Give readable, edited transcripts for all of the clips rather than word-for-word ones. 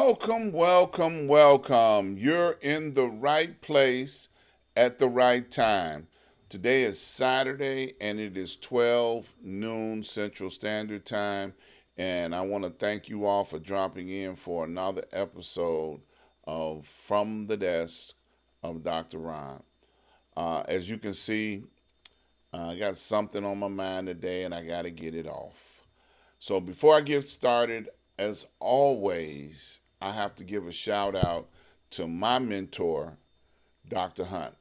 Welcome, welcome, welcome. You're in the right place at the right time. Today is Saturday and it is 12 noon Central Standard Time. And I want to thank you all for dropping in for another episode of From the Desk of Dr. Ron. As you can see, I got something on my mind today and I got to get it off. So before I get started, as always, I have to give a shout out to my mentor, Dr. Hunt.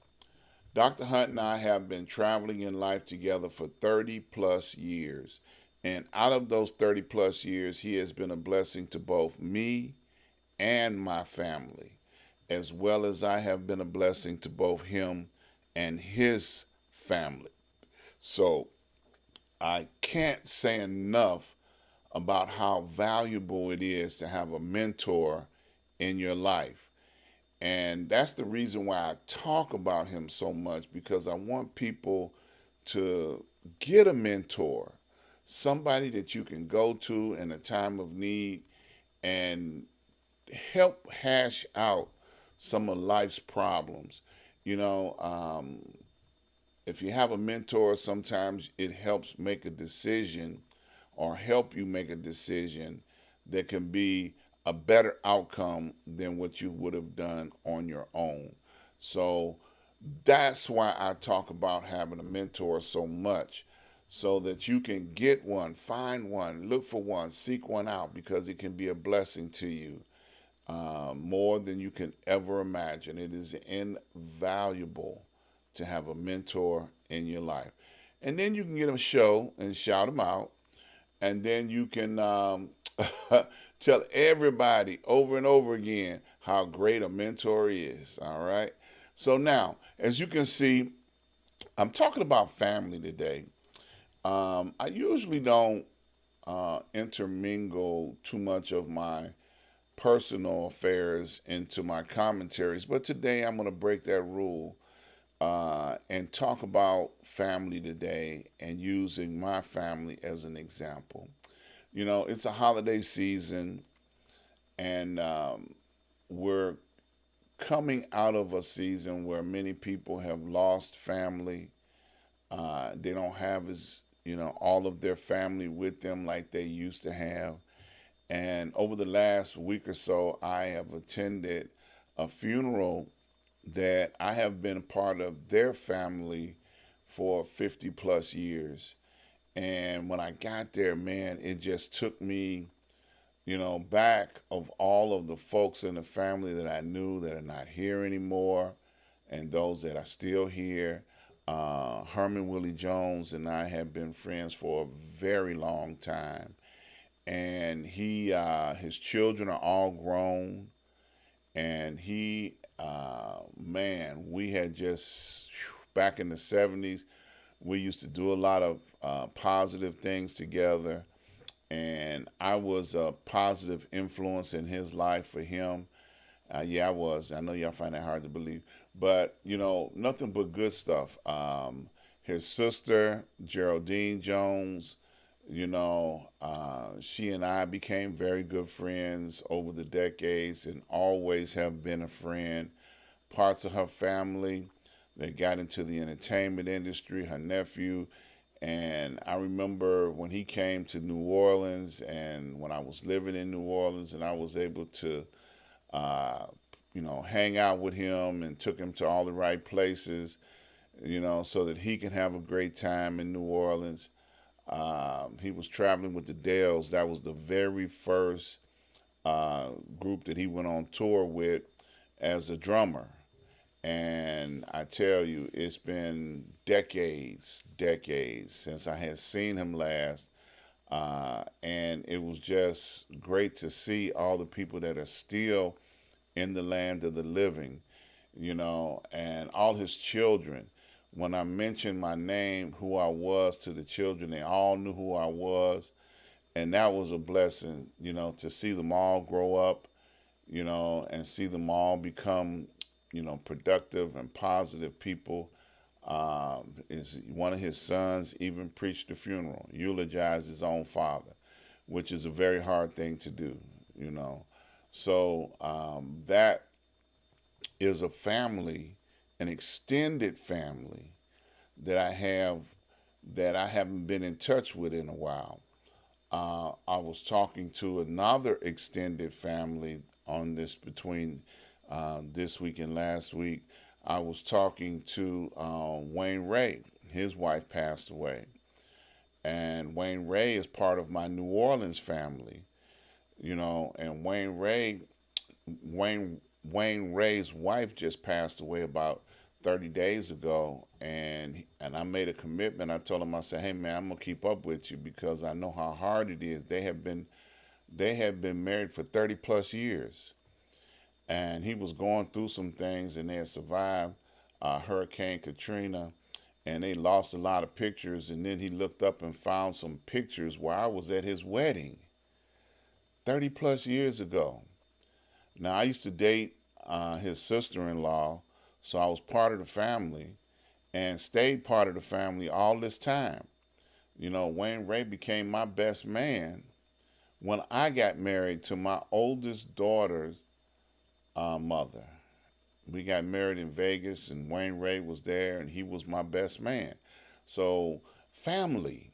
Dr. Hunt and I have been traveling in life together for 30 plus years. And out of those 30 plus years, he has been a blessing to both me and my family, as well as I have been a blessing to both him and his family. So I can't say enough about how valuable it is to have a mentor in your life. And that's the reason why I talk about him so much, because I want people to get a mentor, somebody that you can go to in a time of need and help hash out some of life's problems. You know, if you have a mentor, sometimes it helps make a decision or help you make a decision that can be a better outcome than what you would have done on your own. So that's why I talk about having a mentor so much, so that you can get one, find one, look for one, seek one out, because it can be a blessing to you more than you can ever imagine. It is invaluable to have a mentor in your life. And then you can get them a show and shout them out, and then you can tell everybody over and over again how great a mentor is. All right. So now, as you can see, I'm talking about family today. I usually don't intermingle too much of my personal affairs into my commentaries, but today I'm going to break that rule and talk about family today and using my family as an example. You know, it's a holiday season, and we're coming out of a season where many people have lost family. They don't have all of their family with them like they used to have. And over the last week or so, I have attended a funeral that I have been a part of their family for 50 plus years. And when I got there, man, it just took me, back of all of the folks in the family that I knew that are not here anymore and those that are still here. Herman Willie Jones and I have been friends for a very long time. And his children are all grown. And man, we had just, back in the 70s, we used to do a lot of positive things together, and I was a positive influence in his life for him. Yeah, I was. I know y'all find that hard to believe, but nothing but good stuff. His sister Geraldine Jones, she and I became very good friends over the decades, and always have been a friend. Parts of her family that got into the entertainment industry, her nephew. And I remember when he came to New Orleans, and when I was living in New Orleans, and I was able to, uh, hang out with him and took him to all the right places, so that he can have a great time in New Orleans. He was traveling with the Dells. That was the very first group that he went on tour with as a drummer. And I tell you, it's been decades since I had seen him last. And it was just great to see all the people that are still in the land of the living, and all his children. When I mentioned my name, who I was to the children, they all knew who I was. And that was a blessing, to see them all grow up, and see them all become productive and positive people. Is one of his sons even preached the funeral, eulogized his own father, which is a very hard thing to do. So that is a family, an extended family that I have that I haven't been in touch with in a while. I was talking to another extended family on this between this week and last week. I was talking to Wayne Ray. His wife passed away, and Wayne Ray is part of my New Orleans family. And Wayne Ray's wife just passed away about 30 days ago, and I made a commitment. I told him, I said, "Hey man, I'm gonna keep up with you because I know how hard it is." They have been married for 30 plus years, and he was going through some things, and they had survived Hurricane Katrina, and they lost a lot of pictures. And then he looked up and found some pictures where I was at his wedding 30 plus years ago. Now, I used to date his sister in law, so I was part of the family and stayed part of the family all this time. Wayne Ray became my best man when I got married to my oldest daughter's mother. We got married in Vegas, and Wayne Ray was there, and he was my best man. So, family,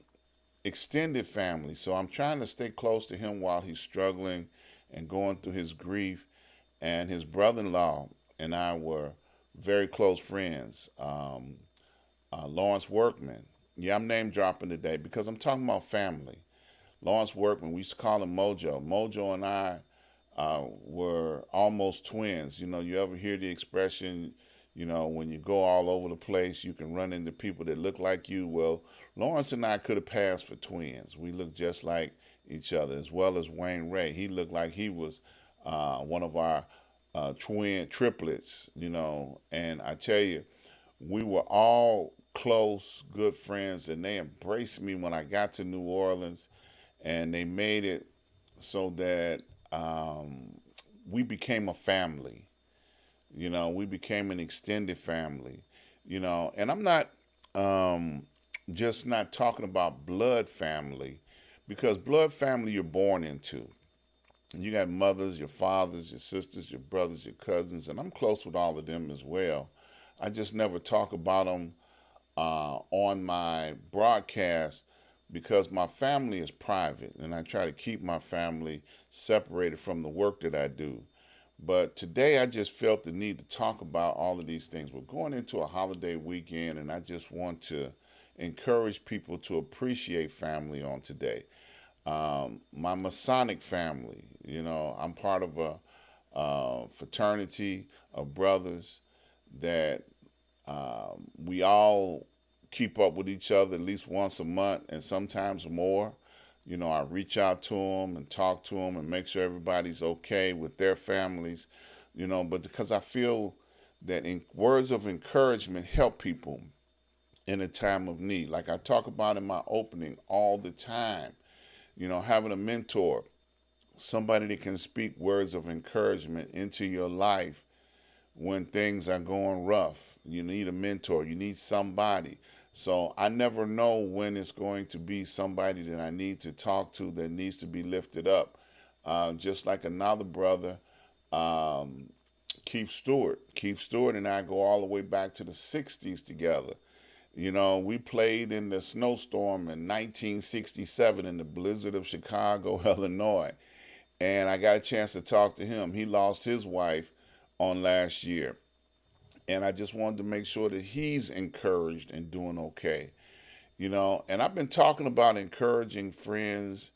extended family. So, I'm trying to stay close to him while he's struggling and going through his grief. And his brother-in-law and I were very close friends. Lawrence Workman. Yeah, I'm name dropping today because I'm talking about family. Lawrence Workman, we used to call him Mojo. Mojo and I were almost twins. You ever hear the expression, when you go all over the place, you can run into people that look like you? Well, Lawrence and I could have passed for twins. We looked just like each other, as well as Wayne Ray. He looked like he was one of our twin triplets, and I tell you, we were all close, good friends, and they embraced me when I got to New Orleans, and they made it so that we became a family. We became an extended family. And I'm not just not talking about blood family, because blood family you're born into. You got mothers, your fathers, your sisters, your brothers, your cousins, and I'm close with all of them as well. I just never talk about them on my broadcast because my family is private, and I try to keep my family separated from the work that I do. But today I just felt the need to talk about all of these things. We're going into a holiday weekend, and I just want to encourage people to appreciate family on today. My Masonic family, I'm part of a fraternity of brothers that we all keep up with each other at least once a month and sometimes more. I reach out to them and talk to them and make sure everybody's okay with their families, but because I feel that words of encouragement help people in a time of need. Like I talk about in my opening all the time, having a mentor, somebody that can speak words of encouragement into your life when things are going rough. You need a mentor, you need somebody. So I never know when it's going to be somebody that I need to talk to that needs to be lifted up. Just like another brother, um, Keith Stewart. Keith Stewart and I go all the way back to the 60s together. We played in the snowstorm in 1967 in the blizzard of Chicago, Illinois. And I got a chance to talk to him. He lost his wife on last year. And I just wanted to make sure that he's encouraged and doing okay. And I've been talking about encouraging friends,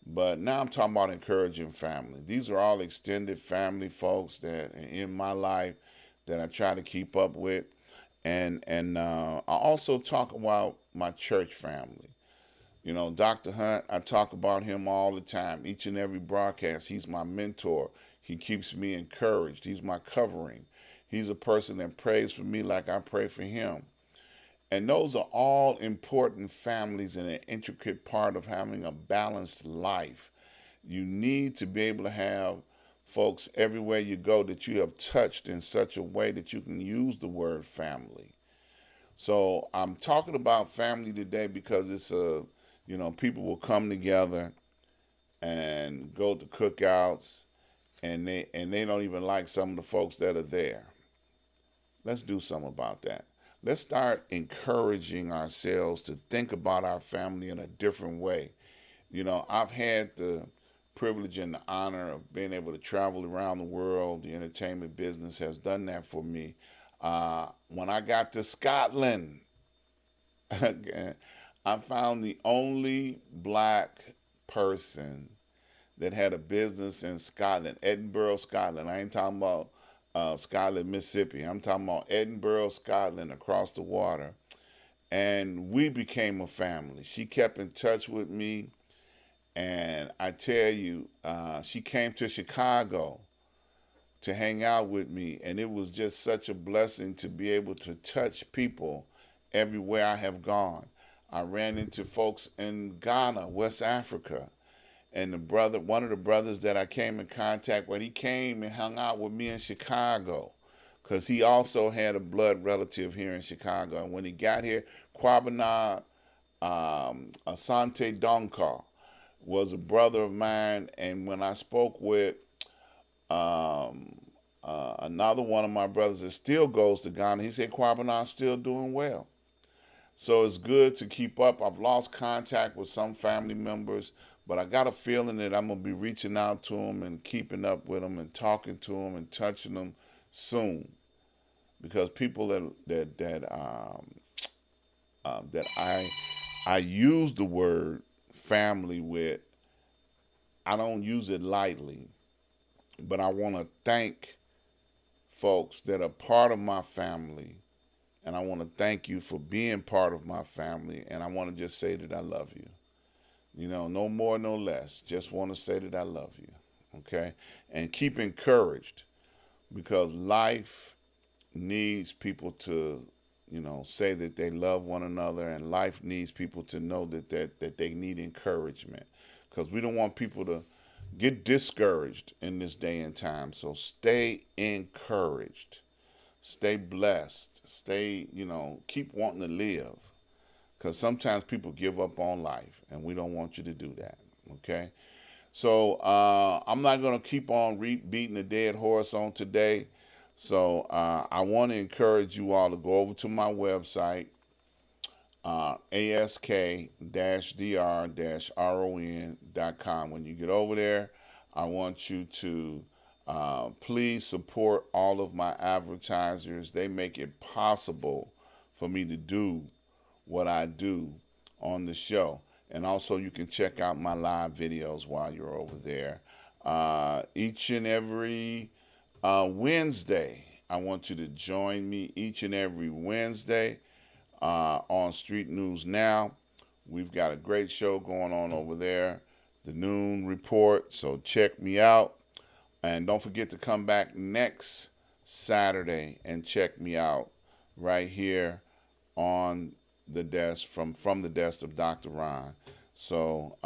but now I'm talking about encouraging family. These are all extended family folks that are in my life that I try to keep up with. And I also talk about my church family. Dr. Hunt, I talk about him all the time, each and every broadcast. He's my mentor. He keeps me encouraged. He's my covering. He's a person that prays for me like I pray for him. And those are all important families and an intricate part of having a balanced life. You need to be able to have folks everywhere you go that you have touched in such a way that you can use the word family. So I'm talking about family today because people will come together and go to cookouts and they don't even like some of the folks that are there. Let's do something about that. Let's start encouraging ourselves to think about our family in a different way. I've had the privilege and the honor of being able to travel around the world. The entertainment business has done that for me. When I got to Scotland, I found the only black person that had a business in Scotland, Edinburgh, Scotland. I ain't talking about Scotland, Mississippi. I'm talking about Edinburgh, Scotland, across the water. And we became a family. She kept in touch with me. And I tell you, she came to Chicago to hang out with me. And it was just such a blessing to be able to touch people everywhere I have gone. I ran into folks in Ghana, West Africa. And one of the brothers that I came in contact with, he came and hung out with me in Chicago because he also had a blood relative here in Chicago. And when he got here, Kwabena Asante Donka was a brother of mine. And when I spoke with another one of my brothers that still goes to Ghana, he said Kwabena's still doing well. So it's good to keep up. I've lost contact with some family members, but I got a feeling that I'm going to be reaching out to them and keeping up with them and talking to them and touching them soon. Because people that I use the word family with, I don't use it lightly, but I want to thank folks that are part of my family. And I want to thank you for being part of my family. And I want to just say that I love you. No more, no less. Just want to say that I love you. Okay? And keep encouraged because life needs people to, say that they love one another. And life needs people to know that they need encouragement. Because we don't want people to get discouraged in this day and time. So stay encouraged. Stay blessed. Stay, keep wanting to live. Because sometimes people give up on life, and we don't want you to do that, okay? So I'm not going to keep on beating a dead horse on today. So I want to encourage you all to go over to my website, ask-dr-ron.com. When you get over there, I want you to please support all of my advertisers. They make it possible for me to do what I do on the show. And also you can check out my live videos while you're over there. Each and every Wednesday, I want you to join me each and every Wednesday on Street News Now. We've got a great show going on over there, the Noon Report, so check me out. And don't forget to come back next Saturday and check me out right here on the desk from the desk of Dr. Ron. So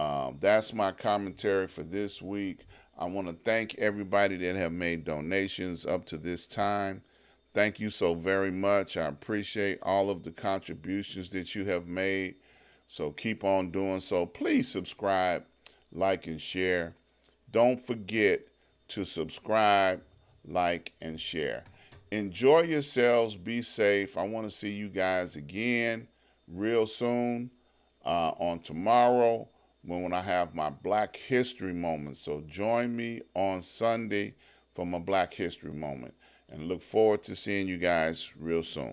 that's my commentary for this week. I want to thank everybody that have made donations up to this time. Thank you so very much. I appreciate all of the contributions that you have made. So keep on doing so. Please subscribe, like, and share. Don't forget to subscribe, like, and share. Enjoy yourselves. Be safe. I want to see you guys again real soon on tomorrow when I have my Black History Moment. So join me on Sunday for my Black History Moment. And look forward to seeing you guys real soon.